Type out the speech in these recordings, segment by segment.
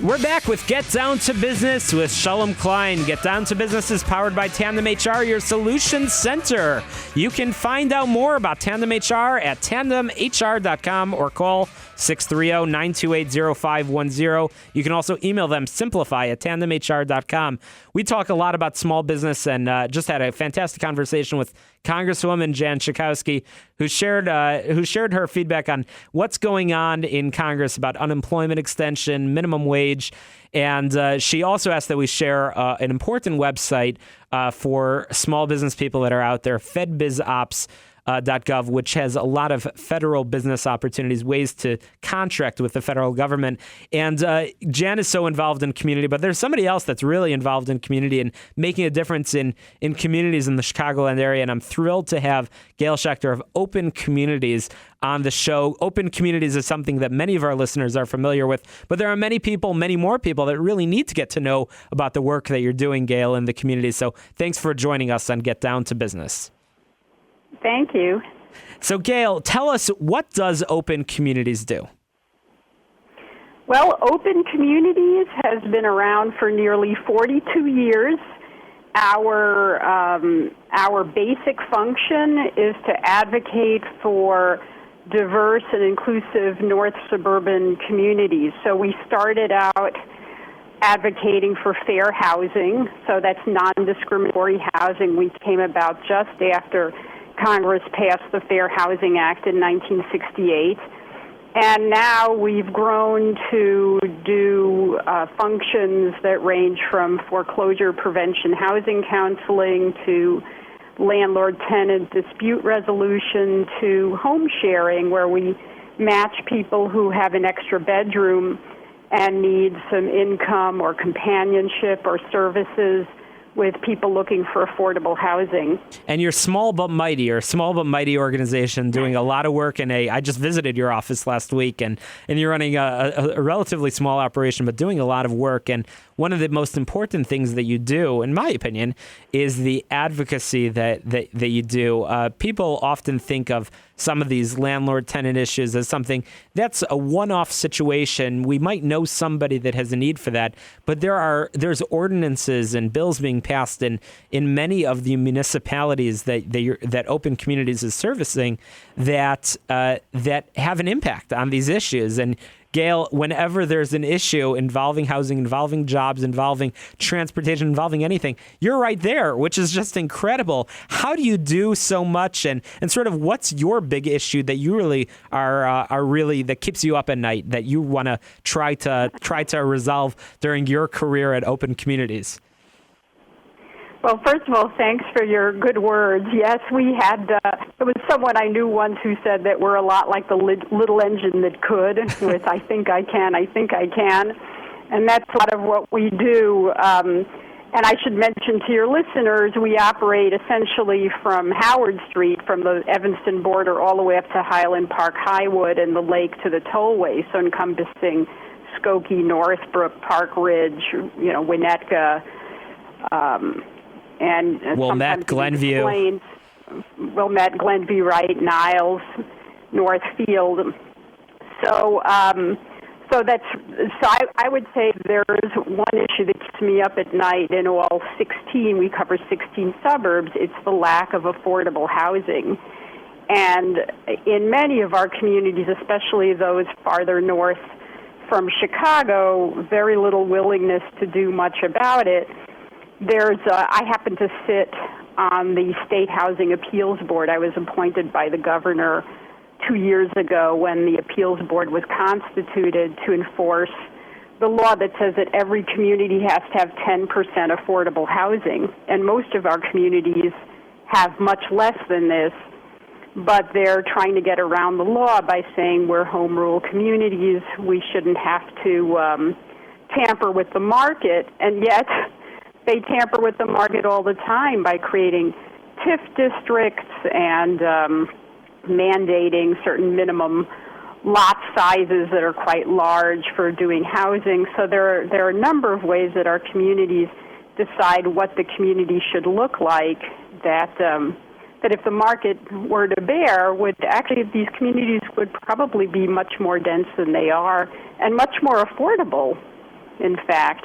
We're back with Get Down to Business with Shalom Klein. Get Down to Business is powered by Tandem HR, your solution center. You can find out more about Tandem HR at tandemhr.com or call 630-928-0510. You can also email them simplify@tandemhr.com. We talk a lot about small business and just had a fantastic conversation with Congresswoman Jan Schakowsky, who shared her feedback on what's going on in Congress about unemployment extension, minimum wage, and she also asked that we share an important website for small business people that are out there, fedbizops.gov, which has a lot of federal business opportunities, ways to contract with the federal government. And Jan is so involved in community, but there's somebody else that's really involved in community and making a difference in communities in the Chicagoland area. And I'm thrilled to have Gail Schechter of Open Communities on the show. Open Communities is something that many of our listeners are familiar with, but there are many more people that really need to get to know about the work that you're doing, Gail, in the community. So thanks for joining us on Get Down to Business. Thank you. So, Gail, tell us, what does Open Communities do? Well, Open Communities has been around for nearly 42 years. Our basic function is to advocate for diverse and inclusive North suburban communities. So we started out advocating for fair housing, so that's non-discriminatory housing. We came about just after Congress passed the Fair Housing Act in 1968. And now we've grown to do functions that range from foreclosure prevention housing counseling to landlord-tenant dispute resolution to home sharing, where we match people who have an extra bedroom and need some income or companionship or services with people looking for affordable housing. And you're small but mighty, or a small but mighty organization doing a lot of work I just visited your office last week, and you're running a relatively small operation, but doing a lot of work. And one of the most important things that you do, in my opinion, is the advocacy that you do. People often think of some of these landlord-tenant issues as something that's a one-off situation. We might know somebody that has a need for that, but there's ordinances and bills being passed in many of the municipalities that Open Communities is servicing that have an impact on these issues. And Gail, whenever there's an issue involving housing, involving jobs, involving transportation, involving anything, you're right there, which is just incredible. How do you do so much, and sort of what's your big issue that you really are really that keeps you up at night, that you want to try to resolve during your career at Open Communities? Well, first of all, thanks for your good words. Yes, we had, there was someone I knew once who said that we're a lot like the little engine that could, with I think I can. And that's a lot of what we do. And I should mention to your listeners, we operate essentially from Howard Street, from the Evanston border, all the way up to Highland Park, Highwood, and the lake to the tollway, so encompassing Skokie, Northbrook, Park Ridge, Winnetka, and Wilmette, Glenview. Wilmette, Glenview, right, Niles, Northfield. So I would say there's one issue that keeps me up at night in all 16. We cover 16 suburbs. It's the lack of affordable housing. And in many of our communities, especially those farther north from Chicago, very little willingness to do much about it. I happen to sit on the State Housing Appeals Board. I was appointed by the governor 2 years ago when the appeals board was constituted to enforce the law that says that every community has to have 10% affordable housing. And most of our communities have much less than this, but they're trying to get around the law by saying we're home rule communities, we shouldn't have to tamper with the market, and yet they tamper with the market all the time by creating TIF districts and mandating certain minimum lot sizes that are quite large for doing housing. So there are a number of ways that our communities decide what the community should look like that if the market were to bear, these communities would probably be much more dense than they are and much more affordable. in fact.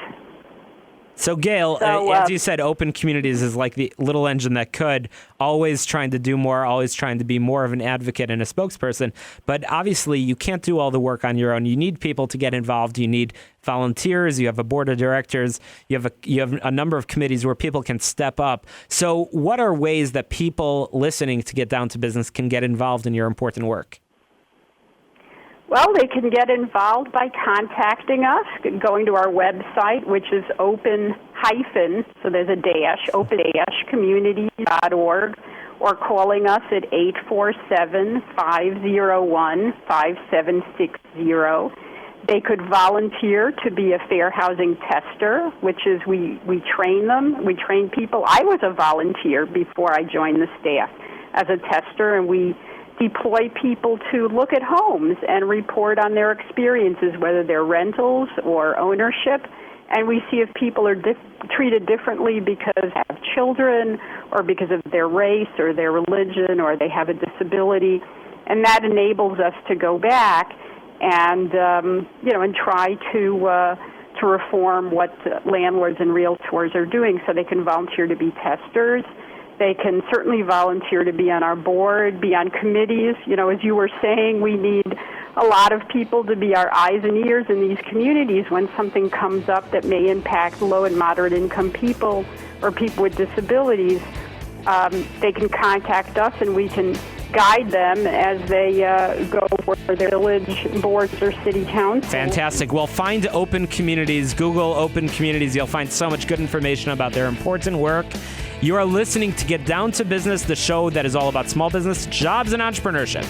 So, Gail, as you said, Open Communities is like the little engine that could, always trying to do more, always trying to be more of an advocate and a spokesperson. But obviously, you can't do all the work on your own. You need people to get involved. You need volunteers. You have a board of directors. You have a number of committees where people can step up. So what are ways that people listening to Get Down to Business can get involved in your important work? Well, they can get involved by contacting us, going to our website, which is open-, so there's a dash, open-community.org, or calling us at 847-501-5760. They could volunteer to be a fair housing tester, which is we train them. We train people. I was a volunteer before I joined the staff as a tester, and we deploy people to look at homes and report on their experiences, whether they're rentals or ownership. And we see if people are treated differently because they have children or because of their race or their religion or they have a disability. And that enables us to go back and, and try to reform what landlords and realtors are doing so they can volunteer to be testers. They can certainly volunteer to be on our board, be on committees. As you were saying, we need a lot of people to be our eyes and ears in these communities when something comes up that may impact low and moderate income people or people with disabilities. They can contact us and we can guide them as they go for their village boards or city council. Fantastic. Well, find Open Communities. Google Open Communities. You'll find so much good information about their important work. You are listening to Get Down to Business, the show that is all about small business, jobs, and entrepreneurship.